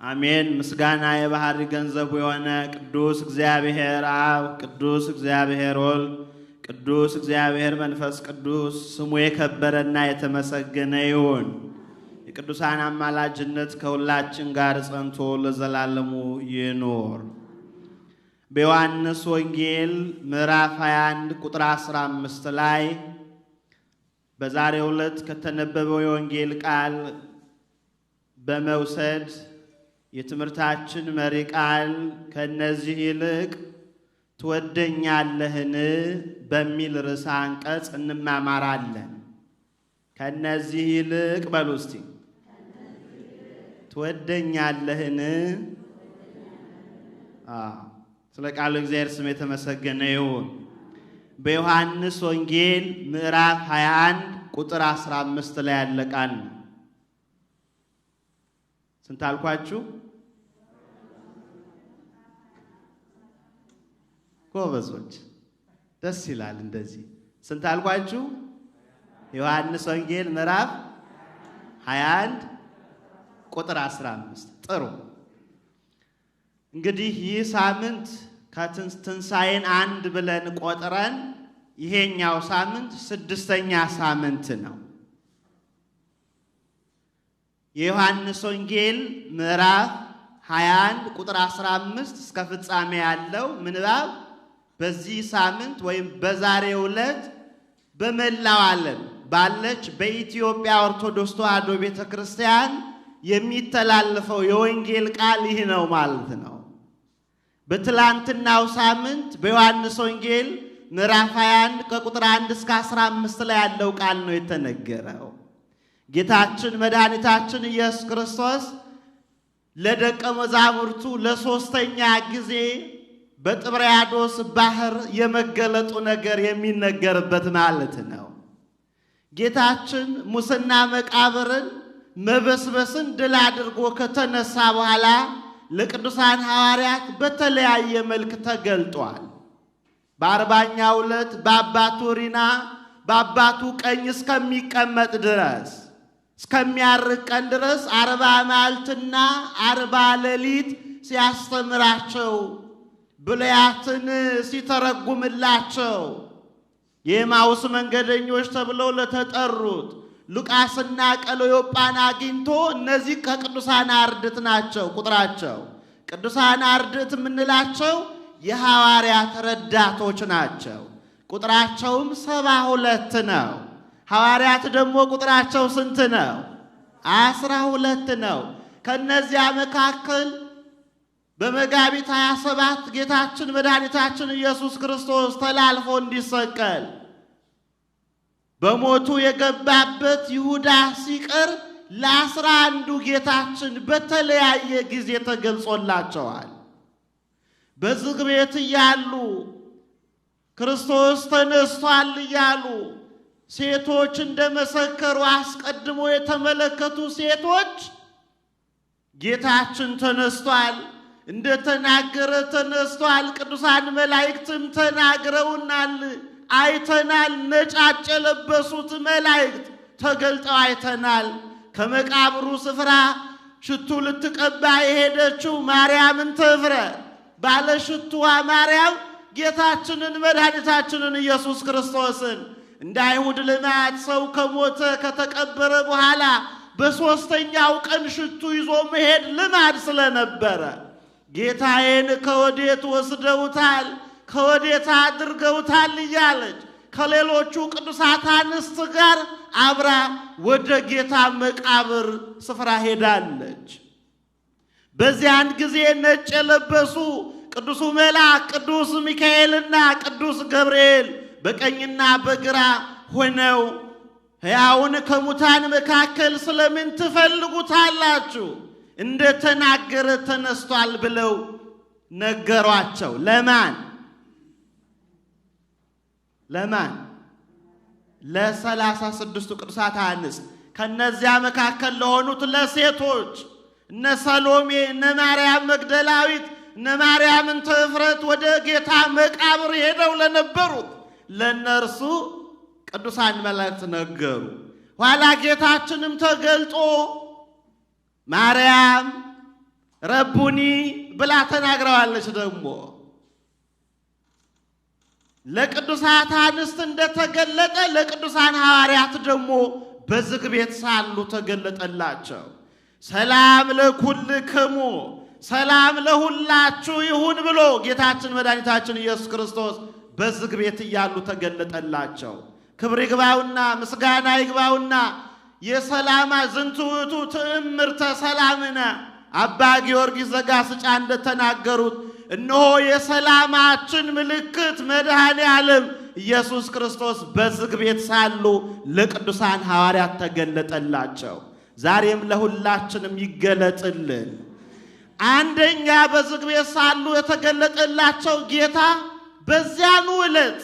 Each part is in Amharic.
አሜን። ምስጋና የባህሪ ገንዘቡ የሆነ ቅዱስ እግዚአብሔር አብ፣ ቅዱስ እግዚአብሔር ወልድ፣ ቅዱስ እግዚአብሔር መንፈስ ቅዱስ ስሙ የከበረና የተመሰገነ ይሁን። የቅዱሳን አማላጅነት ከሁላችን ጋር ጸንቶ ለዘላለሙ ይኖር። በዮሐንስ ወንጌል ምዕራፍ 21 ቁጥር 15 ላይ በዛሬው ዕለት ከተነበበው የወንጌል ቃል በመውሰድ የትምህርታችን መሪ ቃል ከነዚህ ይልቅ ትወደኛለህን በሚል ርዕሰ አንቀጽ እንማማራለን። ከነዚህ ይልቅ በሉ እስቲ ትወደኛለህን? ስለ ቃሉ እግዚአብሔር ስም የተመሰገነ ይሁን። በዮሐንስ ወንጌል ምዕራፍ 21 ቁጥር 15 ላይ ያለ ቃል ነው። ስንት አልኳችሁ? ጎበዞች፣ ደስ ይላል እንደዚህ። ስንት አልኳችሁ? ዮሐንስ ወንጌል ምዕራፍ 21 ቁጥር 15። ጥሩ። እንግዲህ ይህ ሳምንት ከትንሣኤን አንድ ብለን ቆጥረን ይሄኛው ሳምንት 6ኛ ሳምንት ነው። የዮሐንስ ወንጌል ምዕራፍ 21 ቁጥር 15 እስከ ፍጻሜ ያለው ምንባብ በዚህ ሳምንት ወይም በዛሬው ዕለት በመላው ዓለም ባለች በኢትዮጵያ ኦርቶዶክስ ተዋሕዶ ቤተክርስቲያን የሚተላለፈው የወንጌል ቃል ይህ ነው ማለት ነው። በትላንትናው ሳምንት በዮሐንስ ወንጌል ምዕራፍ 21 ከቁጥር 1 እስከ 15 ላይ ያለው ቃል ነው የተነገረው። ጌታችን መድኃኒታችን ኢየሱስ ክርስቶስ ለደቀ መዛሙርቱ ለሶስተኛ ጊዜ በጥብርያዶስ ባህር የመገለጡ ነገር የሚነገርበት ማለት ነው። ጌታችን ሙስና መቃብርን መበስበስን ድል አድርጎ ከተነሳ በኋላ ለቅዱሳን ሐዋርያት በተለያየ መልክ ተገልጧል። በ40ኛው ዕለት በአባቱ ሪና በአባቱ ቀኝ እስከሚቀመጥ ድረስ እስከሚያርቅ ቀን ድረስ 40 መዓልትና 40 ሌሊት ሲያስተምራቸው ብሉያትን ሲተረጉምላቸው የኤማውስ መንገደኞች ተብለው ለተጠሩት ሉቃስና ቀለዮጳን አግኝቶ እነዚህ ከቅዱሳን አርድእት ናቸው። ቁጥራቸው ቅዱሳን አርድእት የምንላቸው የሐዋርያት ረዳቶች ናቸው። ቁጥራቸውም 72 ነው። ሐዋርያት ደግሞ ቁጥራቸው ስንት ነው? 12 ነው። ከነዚያ መካከል በመጋቢት 27 ጌታችን መድኃኒታችን ኢየሱስ ክርስቶስ ተላልፎ እንዲሰቀል በሞቱ የገባበት ይሁዳ ሲቀር ለ11 ጌታችን በተለያየ ጊዜ ተገልጾላቸዋል። በዝግ ቤት እያሉ ክርስቶስ ተነስቷል እያሉ ሴቶች እንደመሰከሩ አስቀድሞ የተመለከቱ ሴቶች ጌታችን ተነስቷል እንደተናገረ ተነስቷል፣ ቅዱሳን መላእክትም ተናግረውናል፣ አይተናል፣ ነጫጭ የለበሱት መላእክት ተገልጠው አይተናል። ከመቃብሩ ስፍራ ሽቱ ልትቀባ የሄደችው ማርያምን ትፍረድ ባለ ሽቱዋ ማርያም ጌታችንን መድኃኒታችንን ኢየሱስ ክርስቶስን እንደ አይሁድ ልማድ ሰው ከሞተ ከተቀበረ በኋላ በሶስተኛው ቀን ሽቱ ይዞ መሄድ ልማድ ስለነበረ ጌታዬን ከወዴት ወስደውታል፣ ከወዴት አድርገውታል እያለች ከሌሎቹ ቅዱሳት አንስት ጋር አብራ ወደ ጌታ መቃብር ስፍራ ሄዳለች። በዚያን ጊዜ ነጭ የለበሱ ቅዱሱ መልአክ ቅዱስ ሚካኤልና ቅዱስ ገብርኤል በቀኝና በግራ ሆነው ሕያውን ከሙታን መካከል ስለምን ትፈልጉታላችሁ? እንደተናገረ ተነስቷል ብለው ነገሯቸው። ለማን? ለ36 ቅዱሳት አንስት። ከነዚያ መካከል ለሆኑት ለሴቶች እነ ሰሎሜ፣ እነ ማርያም መግደላዊት፣ እነ ማርያም እንተ ዕፍረት ወደ ጌታ መቃብር ሄደው ለነበሩት ለነርሱ ቅዱሳን መላእክት ነገሩ። ኋላ ጌታችንም ተገልጦ ማርያም ረቡኒ ብላ ተናግረዋለች። ደግሞ ለቅዱሳት አንስት እንደተገለጠ ለቅዱሳን ሐዋርያት ደግሞ በዝግ ቤት ሳሉ ተገለጠላቸው። ሰላም ለኩልክሙ ሰላም ለሁላችሁ ይሁን ብሎ ጌታችን መድኃኒታችን ኢየሱስ ክርስቶስ በዝግ ቤት እያሉ ተገለጠላቸው። ክብር ይግባውና ምስጋና ይግባውና የሰላማ ዝንቱ ውእቱ ትእምርተ ሰላምነ አባ ጊዮርጊስ ዘጋስጫ እንደተናገሩት እነሆ የሰላማችን ምልክት መድኃኔ ዓለም ኢየሱስ ክርስቶስ በዝግ ቤት ሳሉ ለቅዱሳን ሐዋርያት ተገለጠላቸው። ዛሬም ለሁላችንም ይገለጥልን። አንደኛ በዝግ ቤት ሳሉ የተገለጠላቸው ጌታ በዚያኑ ዕለት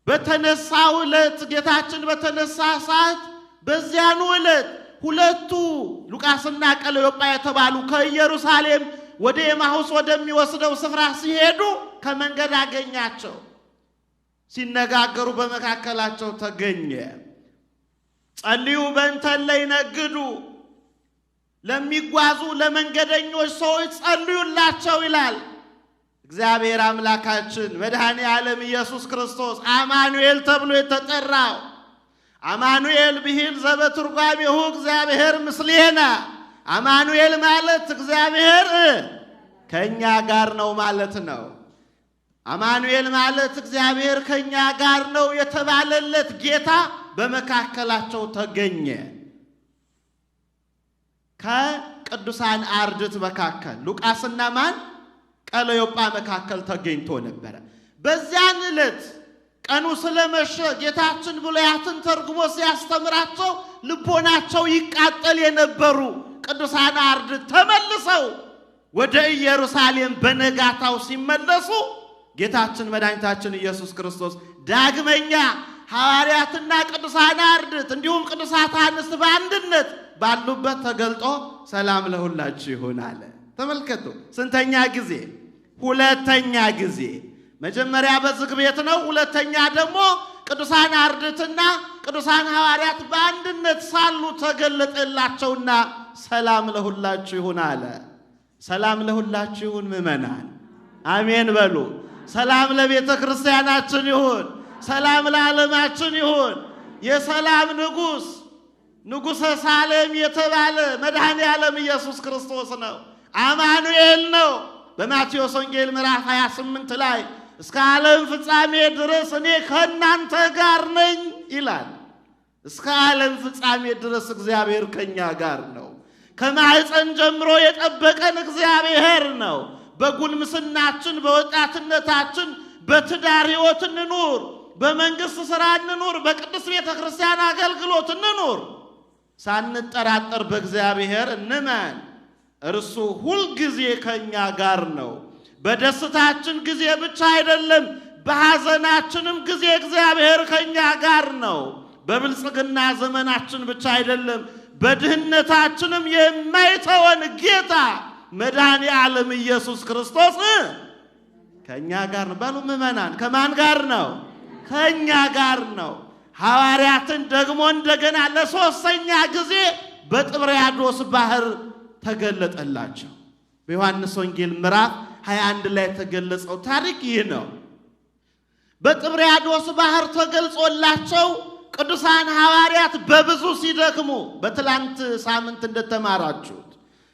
በተነሳው ዕለት ጌታችን በተነሳ ሰዓት በዚያኑ ዕለት ሁለቱ ሉቃስና ቀለዮጳ የተባሉ ከኢየሩሳሌም ወደ ኤማሁስ ወደሚወስደው ስፍራ ሲሄዱ ከመንገድ አገኛቸው። ሲነጋገሩ በመካከላቸው ተገኘ። ጸልዩ በእንተ ለይነግዱ ለሚጓዙ ለመንገደኞች ሰዎች ጸልዩላቸው ይላል። እግዚአብሔር አምላካችን መድኃኔ ዓለም ኢየሱስ ክርስቶስ አማኑኤል ተብሎ የተጠራው አማኑኤል ብሂል ዘበትርጓሜሁ እግዚአብሔር ምስሌነ አማኑኤል ማለት እግዚአብሔር ከኛ ጋር ነው ማለት ነው። አማኑኤል ማለት እግዚአብሔር ከኛ ጋር ነው የተባለለት ጌታ በመካከላቸው ተገኘ። ከቅዱሳን አርድእት መካከል ሉቃስና ማን ቀለዮጳ መካከል ተገኝቶ ነበር። በዚያን ዕለት ቀኑ ስለመሸ ጌታችን ብሉያትን ተርጉሞ ሲያስተምራቸው ልቦናቸው ይቃጠል የነበሩ ቅዱሳን አርድእት ተመልሰው ወደ ኢየሩሳሌም በነጋታው ሲመለሱ ጌታችን መድኃኒታችን ኢየሱስ ክርስቶስ ዳግመኛ ሐዋርያትና ቅዱሳን አርድእት እንዲሁም ቅዱሳት አንስት በአንድነት ባሉበት ተገልጦ ሰላም ለሁላችሁ ይሁን አለ። ተመልከቱ፣ ስንተኛ ጊዜ? ሁለተኛ ጊዜ። መጀመሪያ በዝግ ቤት ነው። ሁለተኛ ደግሞ ቅዱሳን አርድእትና ቅዱሳን ሐዋርያት በአንድነት ሳሉ ተገለጠላቸውና ሰላም ለሁላችሁ ይሁን አለ። ሰላም ለሁላችሁ ይሁን ምእመናን፣ አሜን በሉ። ሰላም ለቤተ ክርስቲያናችን ይሁን፣ ሰላም ለዓለማችን ይሁን። የሰላም ንጉሠ ሳሌም የተባለ መድኃኔ ዓለም ኢየሱስ ክርስቶስ ነው። አማኑኤል ነው። በማቴዎስ ወንጌል ምዕራፍ 28 ላይ እስከ ዓለም ፍጻሜ ድረስ እኔ ከእናንተ ጋር ነኝ ይላል። እስከ ዓለም ፍጻሜ ድረስ እግዚአብሔር ከኛ ጋር ነው። ከማኅፀን ጀምሮ የጠበቀን እግዚአብሔር ነው። በጉልምስናችን በወጣትነታችን በትዳር ሕይወት እንኑር፣ በመንግሥት ሥራ እንኑር፣ በቅድስት ቤተ ክርስቲያን አገልግሎት እንኑር። ሳንጠራጠር በእግዚአብሔር እንመን። እርሱ ሁል ጊዜ ከኛ ጋር ነው። በደስታችን ጊዜ ብቻ አይደለም፣ በሐዘናችንም ጊዜ እግዚአብሔር ከኛ ጋር ነው። በብልጽግና ዘመናችን ብቻ አይደለም፣ በድህነታችንም የማይተወን ጌታ መድኃኔ ዓለም ኢየሱስ ክርስቶስ ከኛ ጋር ነው። በሉ ምእመናን፣ ከማን ጋር ነው? ከኛ ጋር ነው። ሐዋርያትን ደግሞ እንደገና ለሶስተኛ ጊዜ በጥብርያዶስ ባህር ተገለጠላቸው። በዮሐንስ ወንጌል ምዕራፍ 21 ላይ የተገለጸው ታሪክ ይህ ነው። በጥብርያዶስ ባህር ተገልጾላቸው ቅዱሳን ሐዋርያት በብዙ ሲደክሙ በትላንት ሳምንት እንደተማራችሁት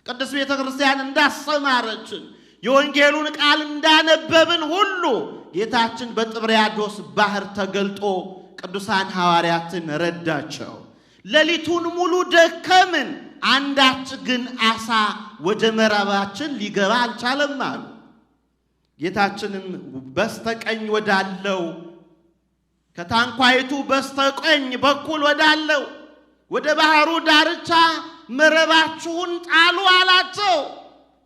ቅዱስ ቤተ ክርስቲያን እንዳስተማረችን የወንጌሉን ቃል እንዳነበብን ሁሉ ጌታችን በጥብርያዶስ ባህር ተገልጦ ቅዱሳን ሐዋርያትን ረዳቸው። ሌሊቱን ሙሉ ደከምን፣ አንዳች ግን አሳ ወደ መረባችን ሊገባ አልቻለም አሉ። ጌታችንም በስተቀኝ ወዳለው ከታንኳይቱ በስተቀኝ በኩል ወዳለው ወደ ባህሩ ዳርቻ መረባችሁን ጣሉ አላቸው።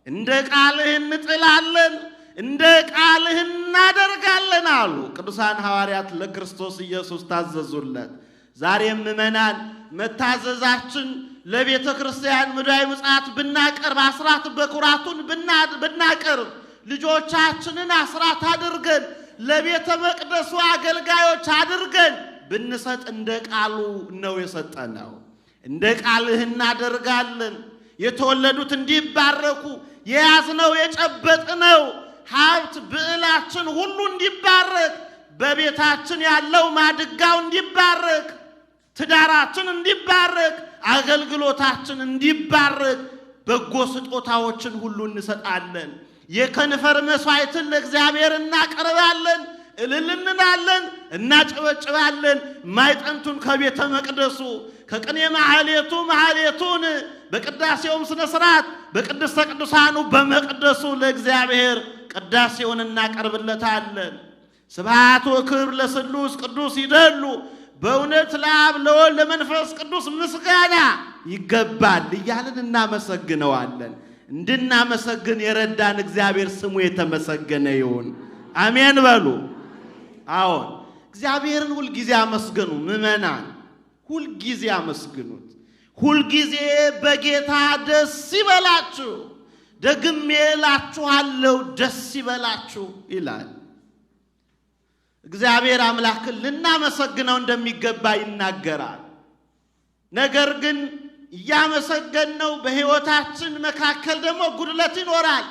እንደ ቃልህ እንጥላለን፣ እንደ ቃልህ እናደርጋለን አሉ። ቅዱሳን ሐዋርያት ለክርስቶስ ኢየሱስ ታዘዙለት። ዛሬም ምእመናን መታዘዛችን ለቤተ ክርስቲያን ምድራዊ ምጽአት ብናቀርብ፣ አስራት በኩራቱን ብናቀርብ፣ ልጆቻችንን አስራት አድርገን ለቤተ መቅደሱ አገልጋዮች አድርገን ብንሰጥ እንደ ቃሉ ነው የሰጠነው። እንደ ቃልህ እናደርጋለን። የተወለዱት እንዲባረኩ፣ የያዝነው የጨበጥነው ሀብት ብዕላችን ሁሉ እንዲባረክ በቤታችን ያለው ማድጋው እንዲባረክ ትዳራችን እንዲባረክ አገልግሎታችን እንዲባረክ በጎ ስጦታዎችን ሁሉ እንሰጣለን። የከንፈር መስዋዕትን ለእግዚአብሔር እናቀርባለን፣ እልል እንላለን፣ እናጨበጭባለን። ማይጠንቱን ከቤተ መቅደሱ ከቅኔ ማህሌቱን በቅዳሴውም ስነ ስርዓት በቅድስተ ቅዱሳኑ በመቅደሱ ለእግዚአብሔር ቅዳሴውን እናቀርብለታለን። ስብሐት ወክብር ለስሉስ ቅዱስ ይደሉ በእውነት ለአብ ለወልድ ለመንፈስ ቅዱስ ምስጋና ይገባል እያልን እናመሰግነዋለን። እንድናመሰግን የረዳን እግዚአብሔር ስሙ የተመሰገነ ይሁን። አሜን በሉ። አዎን እግዚአብሔርን ሁል ጊዜ አመስግኑ ምእመናን፣ ሁል ጊዜ አመስግኑት። ሁል ጊዜ በጌታ ደስ ይበላችሁ፣ ደግሜ እላችኋለሁ ደስ ይበላችሁ ይላል። እግዚአብሔር አምላክን ልናመሰግነው እንደሚገባ ይናገራል። ነገር ግን ያመሰገነው በሕይወታችን መካከል ደግሞ ጉድለት ይኖራል።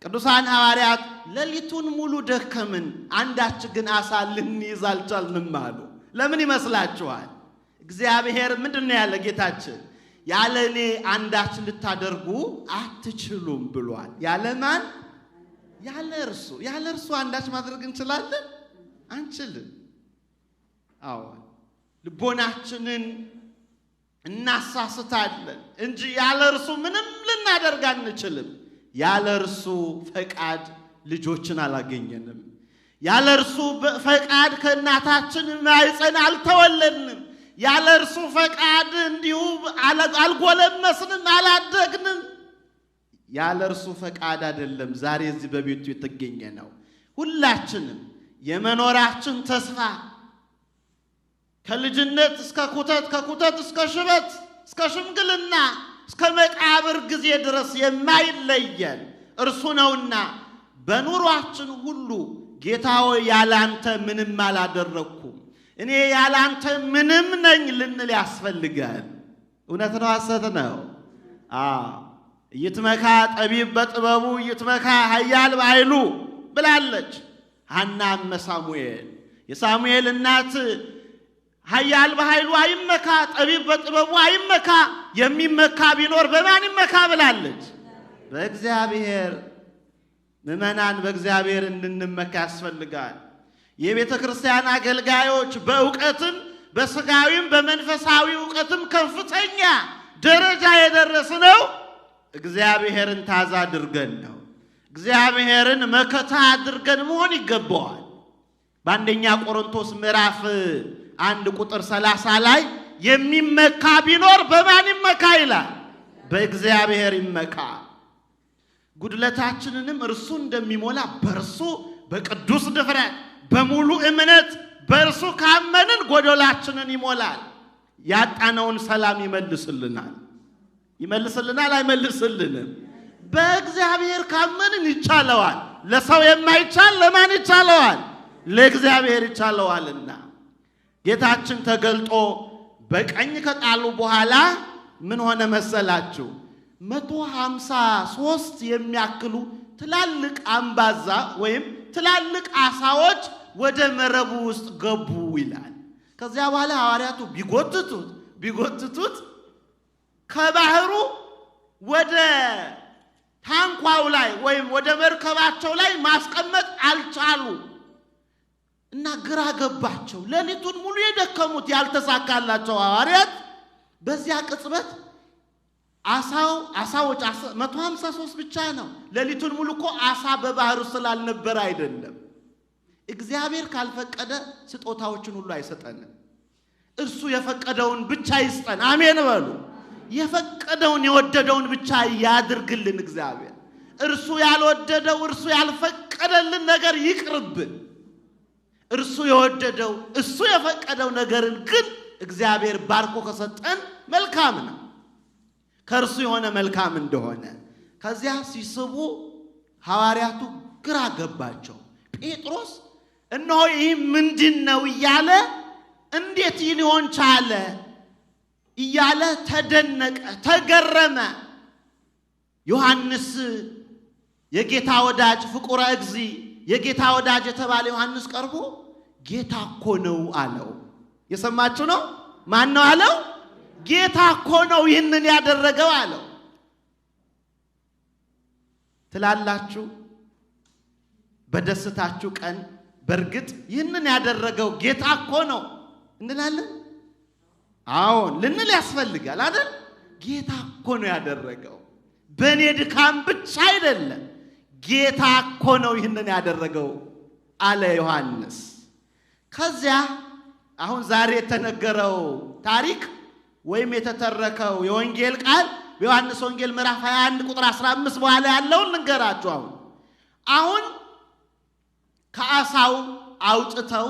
ቅዱሳን ሐዋርያት ሌሊቱን ሙሉ ደከምን፣ አንዳች ግን አሳ ልንይዝ አልቻልንም አሉ። ለምን ይመስላችኋል? እግዚአብሔር ምንድነው ያለ ጌታችን? ያለ እኔ አንዳች ልታደርጉ አትችሉም ብሏል። ያለ ማን? ያለ እርሱ። ያለ እርሱ አንዳች ማድረግ እንችላለን? አንችልም። አዎ ልቦናችንን እናሳስታለን እንጂ ያለ እርሱ ምንም ልናደርግ አንችልም። ያለ እርሱ ፈቃድ ልጆችን አላገኘንም። ያለ እርሱ ፈቃድ ከእናታችን ማኅፀን አልተወለድንም። ያለ እርሱ ፈቃድ እንዲሁ አልጎለመስንም፣ አላደግንም። ያለ እርሱ ፈቃድ አይደለም ዛሬ እዚህ በቤቱ የተገኘ ነው። ሁላችንም የመኖራችን ተስፋ ከልጅነት እስከ ኩተት ከኩተት እስከ ሽበት እስከ ሽምግልና እስከ መቃብር ጊዜ ድረስ የማይለየን እርሱ ነውና በኑሯችን ሁሉ ጌታ ሆይ ያላንተ ምንም አላደረኩም፣ እኔ ያላንተ ምንም ነኝ ልንል ያስፈልጋል። እውነት ነው ሐሰት ነው? ይትመካ ጠቢብ በጥበቡ ይትመካ ኃያል በኃይሉ ብላለች ሐና እመ ሳሙኤል። የሳሙኤል እናት ኃያል በኃይሉ አይመካ፣ ጠቢብ በጥበቡ አይመካ፣ የሚመካ ቢኖር በማን ይመካ ብላለች? በእግዚአብሔር። ምእመናን በእግዚአብሔር እንድንመካ ያስፈልጋል። የቤተ ክርስቲያን አገልጋዮች በእውቀትም በሥጋዊም በመንፈሳዊ እውቀትም ከፍተኛ ደረጃ የደረስነው እግዚአብሔርን ታዛ አድርገን ነው። እግዚአብሔርን መከታ አድርገን መሆን ይገባዋል። በአንደኛ ቆሮንቶስ ምዕራፍ 1 ቁጥር 30 ላይ የሚመካ ቢኖር በማን ይመካ ይላል? በእግዚአብሔር ይመካ። ጉድለታችንንም እርሱ እንደሚሞላ በእርሱ በቅዱስ ድፍረት በሙሉ እምነት በእርሱ ካመንን ጎደላችንን ይሞላል። ያጣነውን ሰላም ይመልስልናል። ይመልስልናል አይመልስልንም? በእግዚአብሔር ካመንን ይቻለዋል። ለሰው የማይቻል ለማን ይቻለዋል? ለእግዚአብሔር ይቻለዋልና። ጌታችን ተገልጦ በቀኝ ከጣሉ በኋላ ምን ሆነ መሰላችሁ? 153 የሚያክሉ ትላልቅ አምባዛ ወይም ትላልቅ አሳዎች ወደ መረቡ ውስጥ ገቡ ይላል። ከዚያ በኋላ ሐዋርያቱ ቢጎትቱት ከባህሩ ወደ ታንኳው ላይ ወይም ወደ መርከባቸው ላይ ማስቀመጥ አልቻሉ እና ግራ ገባቸው። ሌሊቱን ሙሉ የደከሙት ያልተሳካላቸው ሐዋርያት በዚያ ቅጽበት አሳዎች 153 ብቻ ነው። ሌሊቱን ሙሉ እኮ አሳ በባህሩ ስላልነበረ አይደለም። እግዚአብሔር ካልፈቀደ ስጦታዎችን ሁሉ አይሰጠንም። እርሱ የፈቀደውን ብቻ ይስጠን። አሜን በሉ። የፈቀደውን የወደደውን ብቻ ያድርግልን እግዚአብሔር። እርሱ ያልወደደው እርሱ ያልፈቀደልን ነገር ይቅርብን። እርሱ የወደደው እሱ የፈቀደው ነገርን ግን እግዚአብሔር ባርኮ ከሰጠን መልካም ነው። ከእርሱ የሆነ መልካም እንደሆነ ከዚያ ሲስቡ ሐዋርያቱ ግራ ገባቸው። ጴጥሮስ እነሆ ይህ ምንድነው እያለ እንዴት ሊሆን ቻለ እያለ ተደነቀ፣ ተገረመ። ዮሐንስ የጌታ ወዳጅ ፍቁረ እግዚ የጌታ ወዳጅ የተባለ ዮሐንስ ቀርቦ ጌታ እኮ ነው አለው። የሰማችሁ ነው? ማን ነው አለው? ጌታ እኮ ነው ይህንን ያደረገው አለው። ትላላችሁ በደስታችሁ ቀን በርግጥ ይህንን ያደረገው ጌታ እኮ ነው እንላለን? አዎን ልንል ያስፈልጋል አይደል? ጌታ እኮ ነው ያደረገው። በእኔ ድካም ብቻ አይደለም፣ ጌታ እኮ ነው ይህንን ያደረገው አለ ዮሐንስ። ከዚያ አሁን ዛሬ የተነገረው ታሪክ ወይም የተተረከው የወንጌል ቃል በዮሐንስ ወንጌል ምዕራፍ 21 ቁጥር 15 በኋላ ያለውን ልንገራችሁ። አሁን ከአሳው አውጥተው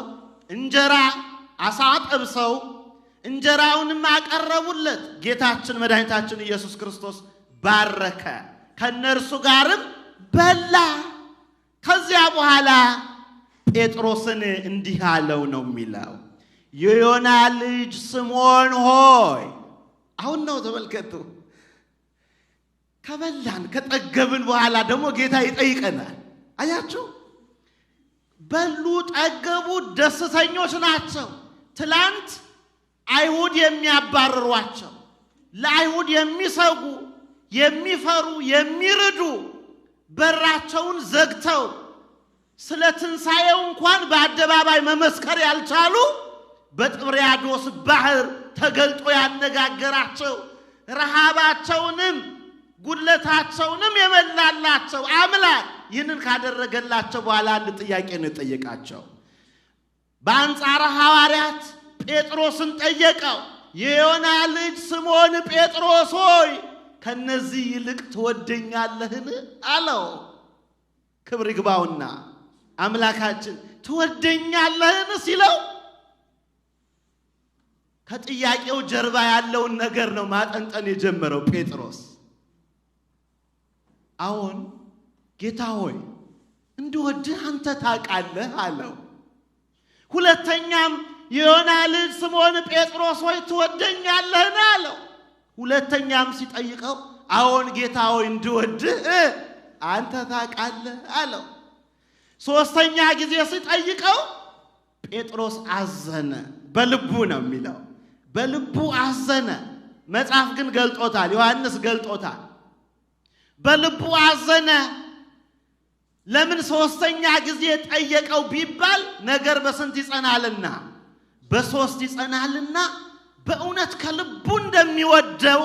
እንጀራ አሳ ጠብሰው እንጀራውንም አቀረቡለት። ጌታችን መድኃኒታችን ኢየሱስ ክርስቶስ ባረከ፣ ከነርሱ ጋርም በላ። ከዚያ በኋላ ጴጥሮስን እንዲህ አለው ነው የሚለው፣ የዮና ልጅ ስምዖን ሆይ። አሁን ነው ተመልከቱ። ከበላን ከጠገብን በኋላ ደግሞ ጌታ ይጠይቀናል። አያችሁ፣ በሉ ጠገቡ፣ ደስተኞች ናቸው። ትላንት አይሁድ የሚያባርሯቸው፣ ለአይሁድ የሚሰጉ የሚፈሩ የሚርዱ በራቸውን ዘግተው ስለ ትንሣኤው እንኳን በአደባባይ መመስከር ያልቻሉ በጥብርያዶስ ባህር ተገልጦ ያነጋገራቸው ረሃባቸውንም ጉድለታቸውንም የመላላቸው አምላክ ይህንን ካደረገላቸው በኋላ አንድ ጥያቄ ነው የጠየቃቸው። በአንጻረ ሐዋርያት ጴጥሮስን ጠየቀው፣ የዮና ልጅ ስምዖን ጴጥሮስ ሆይ ከነዚህ ይልቅ ትወደኛለህን አለው። ክብር ይግባውና አምላካችን ትወደኛለህን ሲለው ከጥያቄው ጀርባ ያለውን ነገር ነው ማጠንጠን የጀመረው ጴጥሮስ። አሁን ጌታ ሆይ እንድወድህ አንተ ታውቃለህ አለው። ሁለተኛም የዮና ልጅ ስምዖን ጴጥሮስ ሆይ ትወደኛለህን አለው። ሁለተኛም ሲጠይቀው አዎን ጌታ ሆይ እንድወድህ አንተ ታውቃለህ አለው። ሶስተኛ ጊዜ ሲጠይቀው ጴጥሮስ አዘነ። በልቡ ነው የሚለው፣ በልቡ አዘነ። መጽሐፍ ግን ገልጦታል፣ ዮሐንስ ገልጦታል። በልቡ አዘነ። ለምን ሶስተኛ ጊዜ ጠየቀው ቢባል ነገር በስንት ይጸናልና? በሶስት ይጸናልና በእውነት ከልቡ እንደሚወደው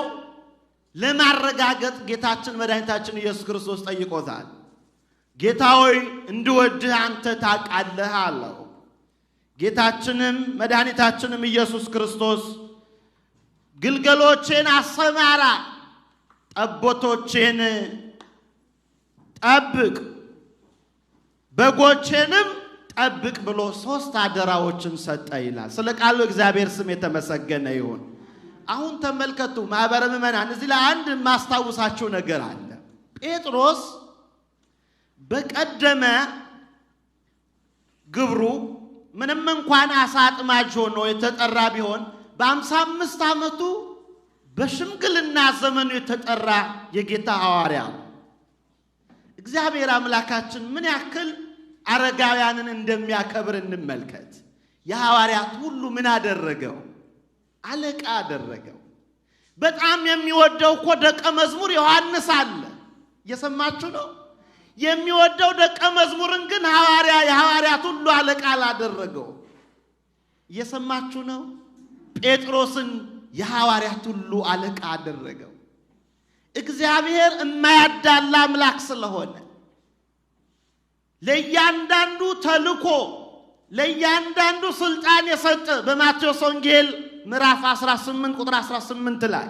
ለማረጋገጥ ጌታችን መድኃኒታችን ኢየሱስ ክርስቶስ ጠይቆታል። ጌታ ሆይ እንድወድህ አንተ ታውቃለህ አለው። ጌታችንም መድኃኒታችንም ኢየሱስ ክርስቶስ ግልገሎቼን አሰማራ፣ ጠቦቶቼን ጠብቅ፣ በጎቼንም ጠብቅ ብሎ ሶስት አደራዎችን ሰጠ ይላል። ስለ ቃሉ እግዚአብሔር ስም የተመሰገነ ይሁን። አሁን ተመልከቱ ማህበረ ምእመናን፣ እዚህ ላይ አንድ ማስታወሳችሁ ነገር አለ። ጴጥሮስ በቀደመ ግብሩ ምንም እንኳን አሳ አጥማጅ ሆኖ የተጠራ ቢሆን በ55 ዓመቱ በሽምግልና ዘመኑ የተጠራ የጌታ ሐዋርያ። እግዚአብሔር አምላካችን ምን ያክል አረጋውያንን እንደሚያከብር እንመልከት። የሐዋርያት ሁሉ ምን አደረገው? አለቃ አደረገው። በጣም የሚወደው እኮ ደቀ መዝሙር ዮሐንስ አለ። እየሰማችሁ ነው? የሚወደው ደቀ መዝሙርን ግን የሐዋርያት ሁሉ አለቃ አላደረገው። እየሰማችሁ ነው? ጴጥሮስን የሐዋርያት ሁሉ አለቃ አደረገው። እግዚአብሔር የማያዳላ አምላክ ስለሆነ ለእያንዳንዱ ተልኮ ለእያንዳንዱ ስልጣን የሰጠ በማቴዎስ ወንጌል ምዕራፍ 18 ቁጥር 18 ላይ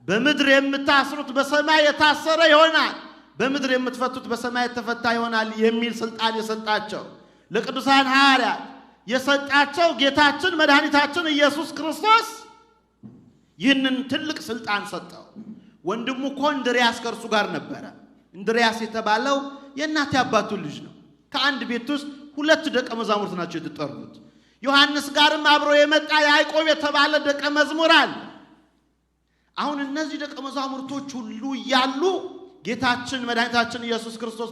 በምድር የምታስሩት በሰማይ የታሰረ ይሆናል፣ በምድር የምትፈቱት በሰማይ የተፈታ ይሆናል የሚል ስልጣን የሰጣቸው ለቅዱሳን ሐዋርያት የሰጣቸው ጌታችን መድኃኒታችን ኢየሱስ ክርስቶስ ይህንን ትልቅ ስልጣን ሰጠው። ወንድሙ እኮ እንድርያስ ከእርሱ ጋር ነበረ። እንድርያስ የተባለው የእናት አባቱ ልጅ ነው። ከአንድ ቤት ውስጥ ሁለት ደቀ መዛሙርት ናቸው የተጠሩት። ዮሐንስ ጋርም አብሮ የመጣ ያዕቆብ የተባለ ደቀ መዝሙር አለ። አሁን እነዚህ ደቀ መዛሙርቶች ሁሉ እያሉ ጌታችን መድኃኒታችን ኢየሱስ ክርስቶስ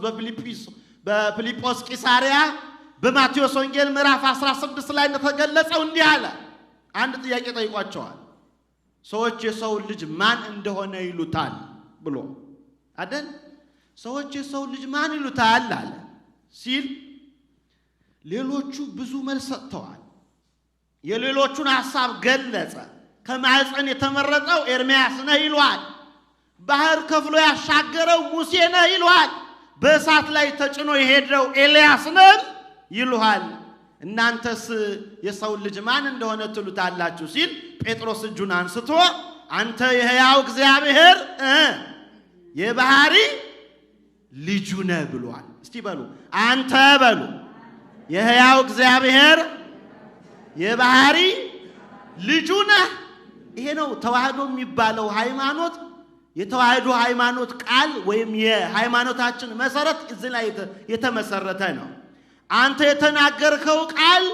በፊልጶስ ቂሳሪያ በማቴዎስ ወንጌል ምዕራፍ 16 ላይ እንደተገለጸው እንዲህ አለ። አንድ ጥያቄ ጠይቋቸዋል። ሰዎች የሰው ልጅ ማን እንደሆነ ይሉታል ብሎ አይደል? ሰዎች የሰው ልጅ ማን ይሉታል አለ ሲል ሌሎቹ ብዙ መልስ ሰጥተዋል። የሌሎቹን ሐሳብ ገለጸ። ከማዕፀን የተመረጠው ኤርምያስ ነው ይሏል። ባህር ከፍሎ ያሻገረው ሙሴ ነው ይሏል። በእሳት ላይ ተጭኖ የሄደው ኤልያስ ነው ይሏል። እናንተስ የሰው ልጅ ማን እንደሆነ ትሉታላችሁ ሲል ጴጥሮስ እጁን አንስቶ አንተ የሕያው እግዚአብሔር የባህሪ ልጁ ነህ ብሏል። እስቲ በሉ አንተ በሉ የሕያው እግዚአብሔር የባህሪ ልጁ ነህ። ይሄ ነው ተዋህዶ የሚባለው ሃይማኖት። የተዋህዶ ሃይማኖት ቃል ወይም የሃይማኖታችን መሰረት እዚህ ላይ የተመሰረተ ነው። አንተ የተናገርከው ቃል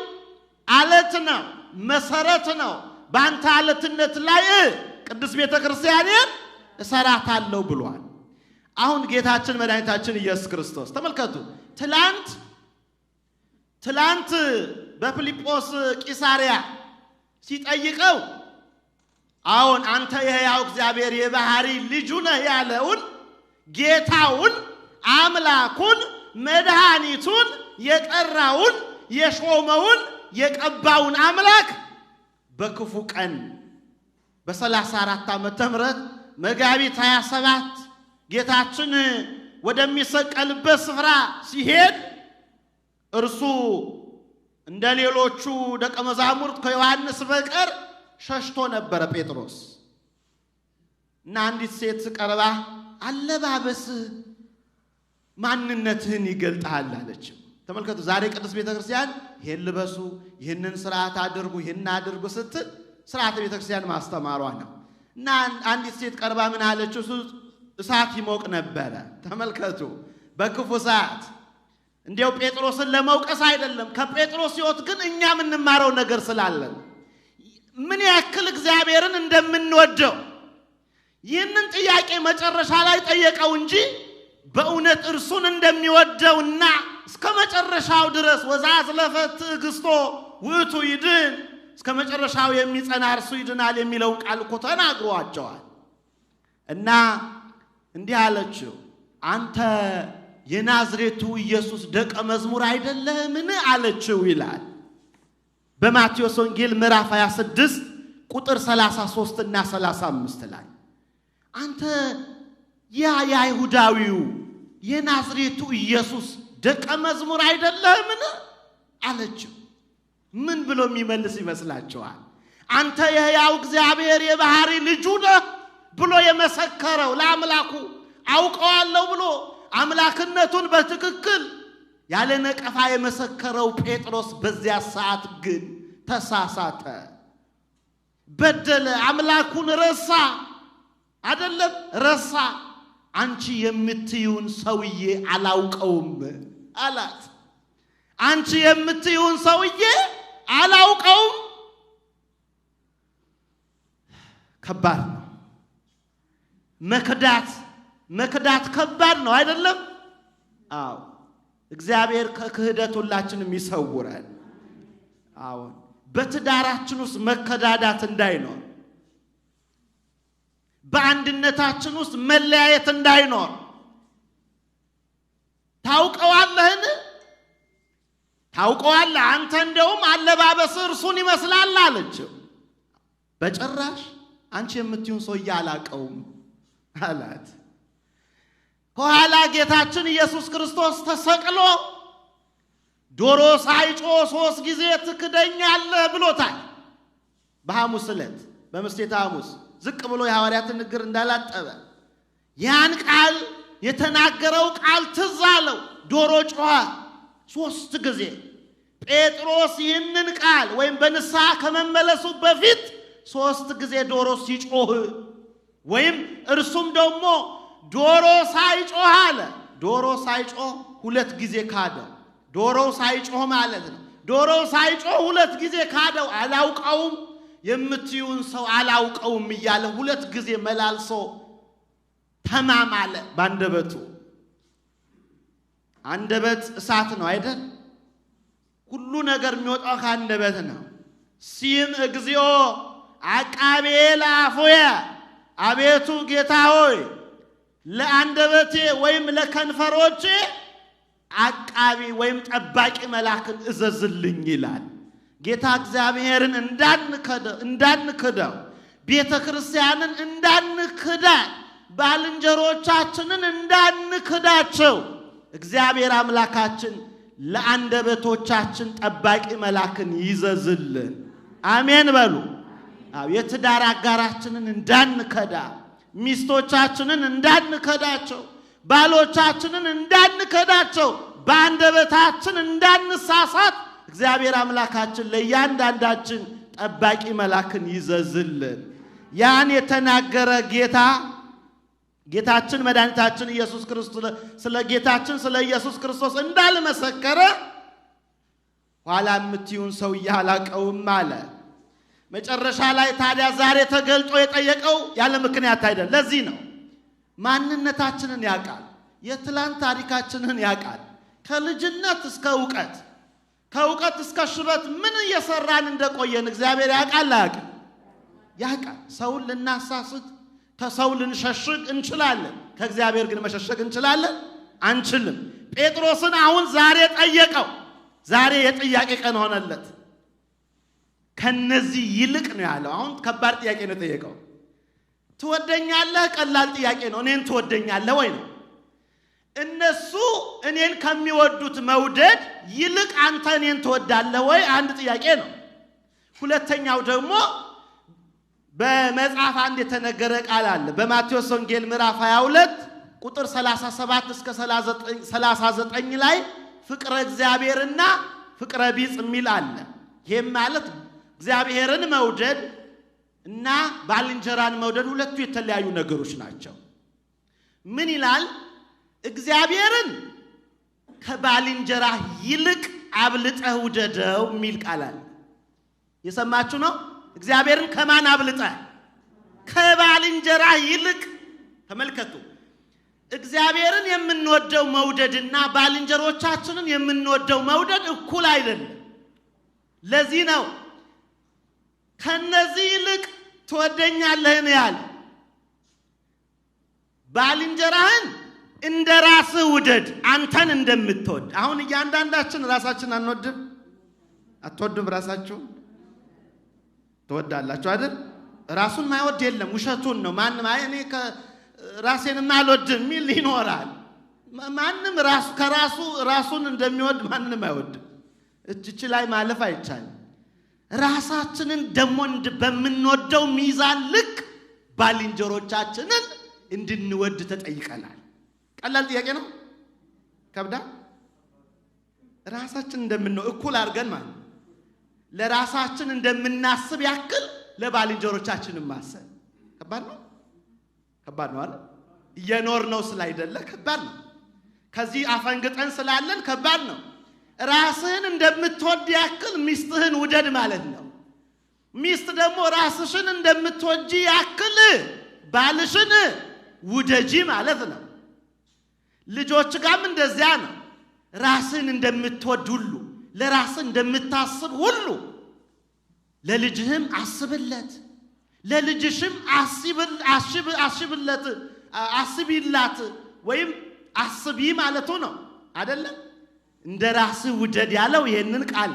አለት ነው፣ መሰረት ነው። በአንተ አለትነት ላይ ቅዱስ ቤተክርስቲያንን እሰራታለሁ ብሏል። አሁን ጌታችን መድኃኒታችን ኢየሱስ ክርስቶስ ተመልከቱ። ትላንት በፊልጶስ ቂሳሪያ ሲጠይቀው አሁን አንተ የሕያው እግዚአብሔር የባህሪ ልጁ ነህ ያለውን ጌታውን አምላኩን መድኃኒቱን የጠራውን የሾመውን የቀባውን አምላክ በክፉ ቀን በ34 ዓመተ ምህረት መጋቢት 27 ጌታችን ወደሚሰቀልበት ስፍራ ሲሄድ እርሱ እንደሌሎቹ ደቀ መዛሙርት ከዮሐንስ በቀር ሸሽቶ ነበር ጴጥሮስ። እና አንዲት ሴት ቀርባ አለባበስህ ማንነትህን ይገልጣል አለችው። ተመልከቱ ዛሬ ቅዱስ ቤተክርስቲያን ይሄን ልበሱ፣ ይሄንን ሥርዓት አድርጉ፣ ይሄን አድርጉ ስትል ሥርዓተ ቤተክርስቲያን ማስተማሯ ነው። እና አንዲት ሴት ቀርባ ምን አለችው? እሳት ይሞቅ ነበር። ተመልከቱ በክፉ ሰዓት እንዲያው ጴጥሮስን ለመውቀስ አይደለም፣ ከጴጥሮስ ሕይወት ግን እኛ የምንማረው ነገር ስላለን ምን ያክል እግዚአብሔርን እንደምንወደው ይህንን ጥያቄ መጨረሻ ላይ ጠየቀው እንጂ በእውነት እርሱን እንደሚወደውና እስከ መጨረሻው ድረስ ወዛዝለፈት ትዕግስቶ ውእቱ ይድን እስከ መጨረሻው የሚጸና እርሱ ይድናል የሚለውን ቃል እኮ ተናግሯቸዋል። እና እንዲህ አለችው አንተ የናዝሬቱ ኢየሱስ ደቀ መዝሙር አይደለህምን አለችው ይላል በማቴዎስ ወንጌል ምዕራፍ 26 ቁጥር 33 እና 35 ላይ አንተ የአይሁዳዊው የናዝሬቱ ኢየሱስ ደቀ መዝሙር አይደለህምን አለችው። ምን ብሎ የሚመልስ ይመስላችኋል? አንተ የሕያው እግዚአብሔር የባህሪ ልጁ ነህ ብሎ የመሰከረው ለአምላኩ አውቀዋለሁ ብሎ አምላክነቱን በትክክል ያለ ነቀፋ የመሰከረው ጴጥሮስ በዚያ ሰዓት ግን ተሳሳተ፣ በደለ፣ አምላኩን ረሳ። አይደለም ረሳ። አንቺ የምትዩን ሰውዬ አላውቀውም አላት። አንቺ የምትዩን ሰውዬ አላውቀውም። ከባድ ነው። መክዳት ከባድ ነው አይደለም? አዎ እግዚአብሔር ከክህደት ሁላችንም ይሰውራል። አዎ በትዳራችን ውስጥ መከዳዳት እንዳይኖር፣ በአንድነታችን ውስጥ መለያየት እንዳይኖር። ታውቀዋለህን? ታውቀዋለህ አንተ እንደውም አለባበስህ እርሱን ይመስላል አለችው። በጭራሽ አንቺ የምትዩን ሰውዬ አላውቀውም አላት። ከኋላ ጌታችን ኢየሱስ ክርስቶስ ተሰቅሎ ዶሮ ሳይጮህ 3 ጊዜ ትክደኛለህ ብሎታል። በሐሙስ ዕለት በምስቴተ ሐሙስ ዝቅ ብሎ የሐዋርያትን እግር እንዳላጠበ ያን ቃል የተናገረው ቃል ትዝ አለው። ዶሮ ጮኸ 3 ጊዜ። ጴጥሮስ ይህንን ቃል ወይም በንስሐ ከመመለሱ በፊት 3 ጊዜ ዶሮ ሲጮህ ወይም እርሱም ደግሞ ዶሮ ሳይጮህ አለ። ዶሮ ሳይጮህ 2 ጊዜ ካደው። ዶሮ ሳይጮህ ማለት ነው። ዶሮ ሳይጮህ 2 ጊዜ ካደው። አላውቀውም የምትዩን ሰው አላውቀውም እያለ 2 ጊዜ መላልሶ ተማማለ ባንደበቱ አንደበት እሳት ነው አይደል ሁሉ ነገር የሚወጣው ካንደበት ነው ሲም እግዚኦ አቃቤ ለአፉየ አቤቱ ጌታ ሆይ ለአንደበቴ ወይም ለከንፈሮቼ አቃቢ ወይም ጠባቂ መልአክን እዘዝልኝ ይላል ጌታ እግዚአብሔርን እንዳንከዳው ቤተክርስቲያንን እንዳንከዳ ባልንጀሮቻችንን እንዳንከዳቸው እግዚአብሔር አምላካችን ለአንደበቶቻችን ጠባቂ መልአክን ይዘዝልን አሜን በሉ የትዳር አጋራችንን እንዳንከዳ ሚስቶቻችንን እንዳንከዳቸው ባሎቻችንን እንዳንከዳቸው በአንደበታችን እንዳንሳሳት እግዚአብሔር አምላካችን ለእያንዳንዳችን ጠባቂ መልአክን ይዘዝልን ያን የተናገረ ጌታችን መድኃኒታችን ኢየሱስ ክርስቶስ ስለ ጌታችን ስለ ኢየሱስ ክርስቶስ እንዳልመሰከረ ኋላ ምትዩን ሰው ያላቀውም አለ መጨረሻ ላይ ታዲያ ዛሬ ተገልጦ የጠየቀው ያለ ምክንያት አይደለም ለዚህ ነው ማንነታችንን ያቃል የትላንት ታሪካችንን ያቃል ከልጅነት እስከ ዕውቀት ከዕውቀት እስከ ሽበት ምን እየሰራን እንደቆየን እግዚአብሔር ያቃል ያቃል ሰውን ልናሳስት ከሰው ልንሸሽግ እንችላለን ከእግዚአብሔር ግን መሸሸግ እንችላለን አንችልም ጴጥሮስን አሁን ዛሬ ጠየቀው ዛሬ የጥያቄ ቀን ሆነለት ከነዚህ ይልቅ ነው ያለው አሁን ከባድ ጥያቄ ነው ጠየቀው ትወደኛለህ ቀላል ጥያቄ ነው እኔን ትወደኛለህ ወይ ነው እነሱ እኔን ከሚወዱት መውደድ ይልቅ አንተ እኔን ትወዳለህ ወይ አንድ ጥያቄ ነው ሁለተኛው ደግሞ በመጽሐፍ አንድ የተነገረ ቃል አለ በማቴዎስ ወንጌል ምዕራፍ 22 ቁጥር 37 እስከ 39 ላይ ፍቅረ እግዚአብሔርና ፍቅረ ቢጽ የሚል አለ ይሄም ማለት እግዚአብሔርን መውደድ እና ባልንጀራን መውደድ ሁለቱ የተለያዩ ነገሮች ናቸው ምን ይላል እግዚአብሔርን ከባልንጀራ ይልቅ አብልጠህ ውደደው የሚል ቃል አለ የሰማችሁ ነው እግዚአብሔርን ከማን አብልጠህ ከባልንጀራ ይልቅ ተመልከቱ እግዚአብሔርን የምንወደው መውደድና ባልንጀሮቻችንን የምንወደው መውደድ እኩል አይደለም ለዚህ ነው ከነዚህ ይልቅ ትወደኛለህ ያለ ባልንጀራህን እንደራስህ ውደድ አንተን እንደምትወድ አሁን እያንዳንዳችን ራሳችን አንወድም አትወዱም ራሳችሁ ትወዳላችሁ አይደል ራሱን ማይወድ የለም ውሸቱን ነው ማንም እኔ ራሴን ማልወድም ሚል ይኖራል ማንም ራሱን እንደሚወድ ማንም አይወድም እቺ ላይ ማለፍ አይቻልም ራሳችንን ደሞ በመንወደው ሚዛን ልክ ባልንጀሮቻችንን እንድንወድ ተጠይቀናል ቀላል ጥያቄ ነው ከብዳ ራሳችንን እንደምንወድ እኩል አድርገን ማለት ለራሳችን እንደምናስብ ያክል ለባልንጀሮቻችን ማሰብ ከባድ ነው አይደል እየኖር ነው ስላይደለ ከባድ ነው ከዚህ አፈንግጠን ስላለን ከባድ ነው ራስህን እንደምትወድ ያክል ሚስትህን ውደድ ማለት ነው ሚስት ደግሞ ራስሽን እንደምትወጂ ያክል ባልሽን ውደጂ ማለት ነው ልጆች ጋርም እንደዚያ ነው ራስህን እንደምትወድ ሁሉ ለራስህ እንደምታስብ ሁሉ ለልጅህም አስብለት ለልጅሽም አስቢላት ወይም አስቢ ማለቱ ነው አይደለም እንደራስህ ውደድ ያለው ይሄንን ቃል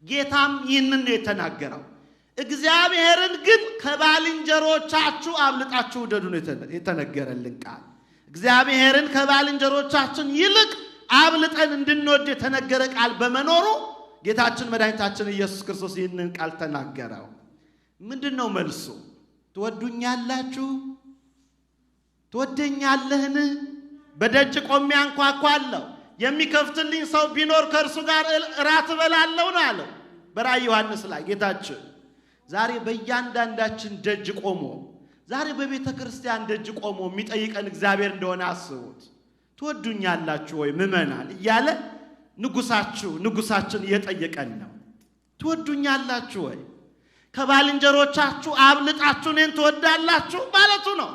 ጌታም ይሄንን ነው የተናገረው እግዚአብሔርን ግን ከባልንጀሮቻችሁ አብልጣችሁ ውደዱ ነው የተነገረልን ቃል እግዚአብሔርን ከባልንጀሮቻችን ይልቅ አብልጠን እንድንወድ የተነገረ ቃል በመኖሩ ጌታችን መድኃኒታችን ኢየሱስ ክርስቶስ ይሄንን ቃል ተናገረው ምንድነው መልሱ ትወዱኛላችሁ ትወደኛለህን በደጅ ቆሜ አንኳኳለሁ የሚከፍትልኝ ሰው ቢኖር ከርሱ ጋር እራት በላለው ነው አለው በራእይ ዮሐንስ ላይ ጌታችን ዛሬ በእያንዳንዳችን ደጅ ቆሞ ዛሬ በቤተ ክርስቲያን ደጅ ቆሞ የሚጠይቀን እግዚአብሔር እንደሆነ አስቡት ትወዱኛላችሁ ወይ ምእመናን እያለ ንጉሳችን እየጠየቀን ነው ትወዱኛላችሁ ወይ ከባልንጀሮቻችሁ አብልጣችሁ እኔን ትወዳላችሁ ማለቱ ነው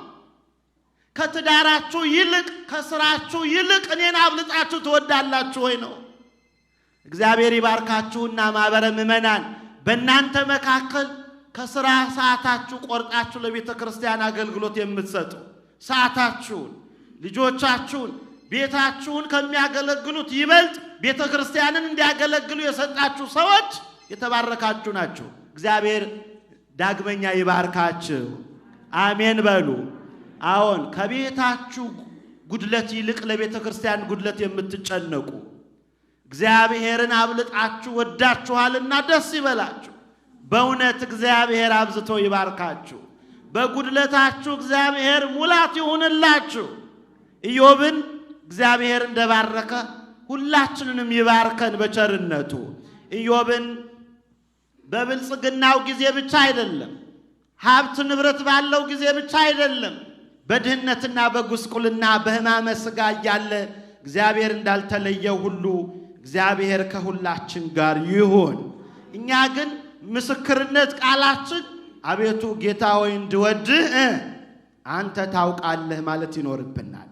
ከትዳራችሁ ይልቅ ከስራችሁ ይልቅ እኔን አብልጣችሁ ትወዳላችሁ ወይ ነው። እግዚአብሔር ይባርካችሁና ማህበረ ምእመናን በእናንተ መካከል ከስራ ሰዓታችሁ ቆርጣችሁ ለቤተ ክርስቲያን አገልግሎት የምትሰጡ ሰዓታችሁን ልጆቻችሁን ቤታችሁን ከሚያገለግሉት ይበልጥ ቤተ ክርስቲያንን እንዲያገለግሉ የሰጣችሁ ሰዎች የተባረካችሁ ናችሁ። እግዚአብሔር ዳግመኛ ይባርካችሁ። አሜን በሉ። አዎን ከቤታችሁ ጉድለት ይልቅ ለቤተ ክርስቲያን ጉድለት የምትጨነቁ እግዚአብሔርን አብልጣችሁ ወዳችኋልና ደስ ይበላችሁ። በእውነት እግዚአብሔር አብዝቶ ይባርካችሁ። በጉድለታችሁ እግዚአብሔር ሙላት ይሁንላችሁ። ኢዮብን እግዚአብሔር እንደባረከ ሁላችንንም ይባርከን በቸርነቱ። ኢዮብን በብልጽግናው ጊዜ ብቻ አይደለም፣ ሀብት ንብረት ባለው ጊዜ ብቻ አይደለም፣ በድህነትና በጉስቁልና በሕማመ ሥጋ ያለ እግዚአብሔር እንዳልተለየው ሁሉ እግዚአብሔር ከሁላችን ጋር ይሁን። እኛ ግን ምስክርነት ቃላችን አቤቱ ጌታ ሆይ እንድወድህ አንተ ታውቃለህ ማለት ይኖርብናል።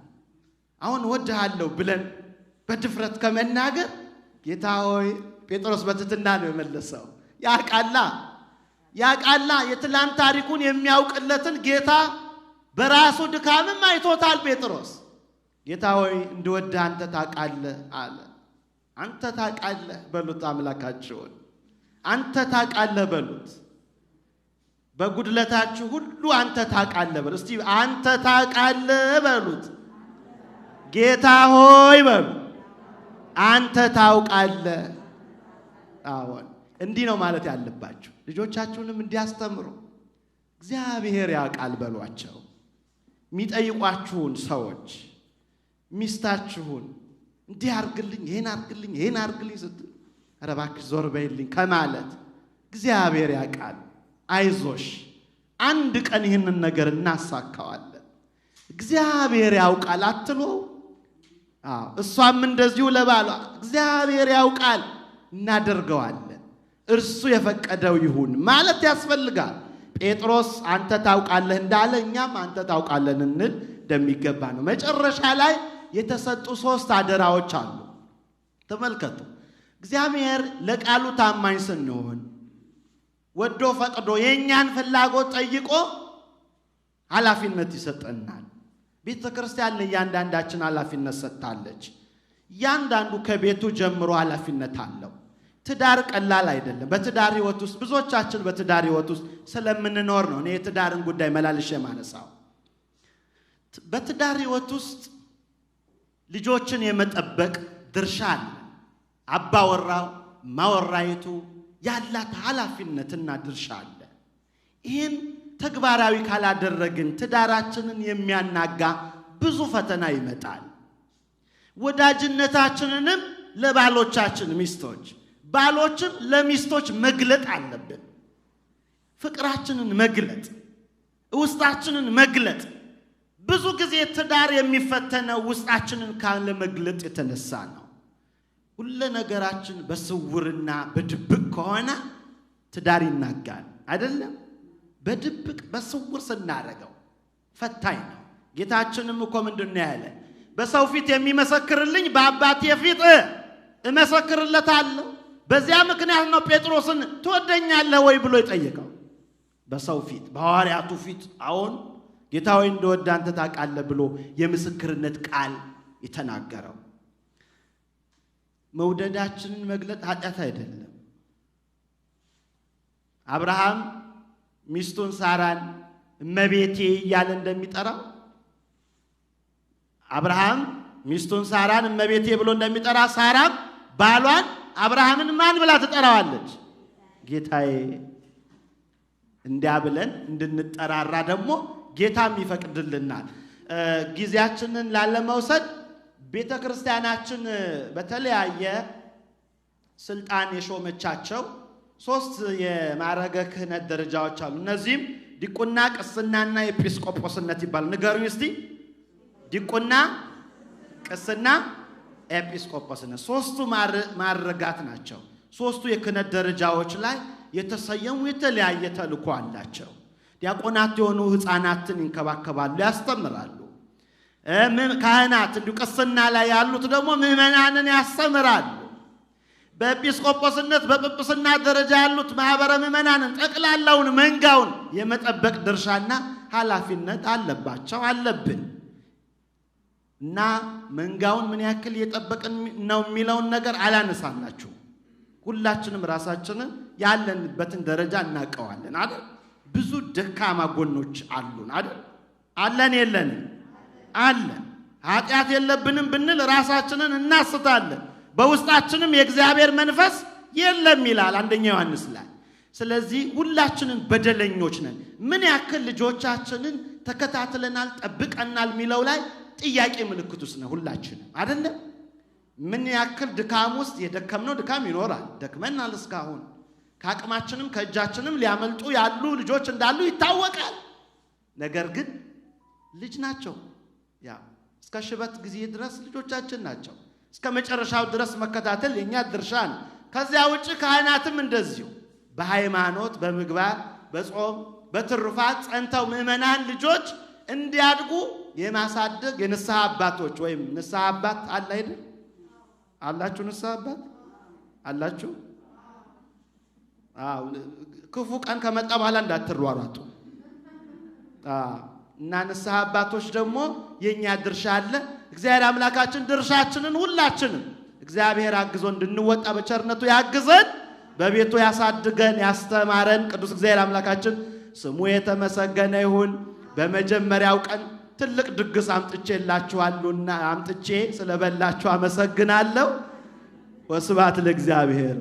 አሁን ወድሃለሁ ብለን በድፍረት ከመናገር ጌታ ሆይ ጴጥሮስ በትህትና ነው የመለሰው። ያቃላ የትላንት ታሪኩን የሚያውቅለትን ጌታ በራሱ ድካምም አይቶታል ጴጥሮስ። ጌታ ሆይ እንድወድህ አንተ ታውቃለህ አለ። አንተ ታውቃለህ በሉት አምላካችሁን። አንተ ታውቃለህ በሉት። በጉድለታችሁ ሁሉ አንተ ታውቃለህ በሉት። እስቲ አንተ ታውቃለህ በሉት። ጌታ ሆይ በሉ። አንተ ታውቃለህ። አዎን እንዲህ ነው ማለት ያለባችሁ። ልጆቻችሁንም እንዲያስተምሩ እግዚአብሔር ያውቃል በሏቸው። የሚጠይቋችሁን ሰዎች ሚስታችሁን እንዲህ አርግልኝ ይሄን አርግልኝ ስትል ኧረ እባክሽ ዞር በይልኝ ከማለት እግዚአብሔር ያውቃል፣ አይዞሽ አንድ ቀን ይህንን ነገር እናሳካዋለን፣ እግዚአብሔር ያውቃል አትሎ። እሷም እንደዚሁ ለባሏ እግዚአብሔር ያውቃል እናደርገዋለን፣ እርሱ የፈቀደው ይሁን ማለት ያስፈልጋል። ጴጥሮስ አንተ ታውቃለህ እንዳለ እኛም አንተ ታውቃለህ እንል እንደሚገባ ነው። መጨረሻ ላይ የተሰጡ 3 አደራዎች አሉ። ተመልከቱ። እግዚአብሔር ለቃሉ ታማኝ ስንሆን ወዶ ፈቅዶ የኛን ፍላጎት ጠይቆ ኃላፊነት ይሰጠናል። ቤተ ክርስቲያን ለእያንዳንዳችን ኃላፊነት ሰጥታለች። እያንዳንዱ ከቤቱ ጀምሮ ኃላፊነት አለው። ትዳር ቀላል አይደለም። በትዳር ህይወት ውስጥ ብዙዎቻችን በትዳር ህይወት ውስጥ ስለምንኖር ነው እኔ የትዳርን ጉዳይ መላልሼ ማነሳው። በትዳር ህይወት ውስጥ ልጆችን የመጠበቅ ድርሻ አለ። አባወራው ማወራይቱ ያላት ኃላፊነትና ድርሻ አለ። ይህን ተግባራዊ ካላደረግን ትዳራችንን የሚያናጋ ብዙ ፈተና ይመጣል። ወዳጅነታችንንም ለባሎቻችን ሚስቶች ባሎችን ለሚስቶች መግለጥ አለብን። ፍቅራችንን መግለጥ፣ ውስጣችንን መግለጥ። ብዙ ጊዜ ትዳር የሚፈተነው ውስጣችንን ካለ መግለጥ የተነሳ ነው። ሁሉ ነገራችን በስውርና በድብቅ ከሆነ ትዳር ይናጋል አይደለም? በድብቅ በስውር ስናረገው ፈታኝ ነው። ጌታችንም እኮ ምንድነው ያለ? በሰው ፊት የሚመሰክርልኝ በአባቴ ፊት እመሰክርለታለሁ። በዚያ ምክንያት ነው ጴጥሮስን ትወደኛለህ ወይ ብሎ የጠየቀው። በሰው ፊት በሐዋርያቱ ፊት አሁን ጌታ ሆይ እንደወደ አንተ ታውቃለህ ብሎ የምስክርነት ቃል የተናገረው። መውደዳችንን መግለጥ ኃጢአት አይደለም። አብርሃም ሚስቱን ሳራን እመቤቴ እያለ እንደሚጠራው አብርሃም ሚስቱን ሳራን እመቤቴ ብሎ እንደሚጠራ ሳራም ባሏን አብርሃምን ማን ብላ ትጠራዋለች? ጌታዬ። እንዲያብለን እንድንጠራራ ደግሞ ጌታም ይፈቅድልናል። ጊዜያችንን ላለመውሰድ ቤተክርስቲያናችን በተለያየ ስልጣን የሾመቻቸው 3 የማዕረገ ክህነት ደረጃዎች አሉ። እነዚህም ዲቁና፣ ቅስናና ኤጲስቆጶስነት ይባላሉ። ንገሩኝ እስቲ። ዲቁና፣ ቅስና፣ ኤጲስቆጶስነት 3ቱ ማዕረጋት ናቸው። 3ቱ የክህነት ደረጃዎች ላይ የተሰየሙ የተለያየ ተልእኮ አላቸው። ዲያቆናት የሆኑ ሕፃናትን ይንከባከባሉ፣ ያስተምራሉ። ካህናት እንዲሁ ቅስና ላይ ያሉት ደግሞ ምዕመናንን ያስተምራሉ። በኤጲስቆጶስነት በጵጵስና ደረጃ ያሉት ማህበረ ምዕመናንን ጠቅላላውን መንጋውን የመጠበቅ ድርሻና ኃላፊነት አለብን። እና መንጋውን ምን ያክል እየጠበቅን ነው የሚለውን ነገር አላነሳናችሁ። ሁላችንም ራሳችንን ያለንበትን ደረጃ እናቀዋለን አይደል? ብዙ ደካማ ጎኖች አሉን አይደል? አለን የለንም? አለን። ኃጢአት የለብንም ብንል ራሳችንን እናስታለን። በውስጣችንም የእግዚአብሔር መንፈስ የለም ይላል አንደኛ ዮሐንስ ላይ። ስለዚህ ሁላችንን በደለኞች ነን። ምን ያክል ልጆቻችንን ተከታትለናል ጠብቀናል የሚለው ላይ ጥያቄ ምልክት ውስጥ ነው ሁላችንም አይደለም? ምን ያክል ድካም ውስጥ የደከምነው ድካም ይኖራል። ደክመናል እስካሁን ከአቅማችንም ከእጃችንም ሊያመልጡ ያሉ ልጆች እንዳሉ ይታወቃል። ነገር ግን ልጅ ናቸው። ያ እስከ ሽበት ጊዜ ድረስ ልጆቻችን ናቸው። እስከ መጨረሻው ድረስ መከታተል የኛ ድርሻ ነው። ከዚያ ውጪ ካህናትም እንደዚሁ በሃይማኖት በምግባር በጾም በትሩፋት ጸንተው ምዕመናን ልጆች እንዲያድጉ የማሳደግ የንስሐ አባቶች ወይም ንስሐ አባት አለ አይደል? አላችሁ ንስሐ አባት አላችሁ? ክፉ ቀን ከመጣ በኋላ እንዳትሯሯጡ። እና ንስሐ አባቶች ደግሞ የኛ ድርሻ አለ። እግዚአብሔር አምላካችን ድርሻችንን ሁላችንም እግዚአብሔር አግዞ እንድንወጣ በቸርነቱ ያግዘን፣ በቤቱ ያሳድገን ያስተማረን ቅዱስ እግዚአብሔር አምላካችን ስሙ የተመሰገነ ይሁን። በመጀመሪያው ቀን ትልቅ ድግስ አምጥቼላችኋልና አምጥቼ ስለበላችሁ አመሰግናለሁ። ወስብሐት ለእግዚአብሔር።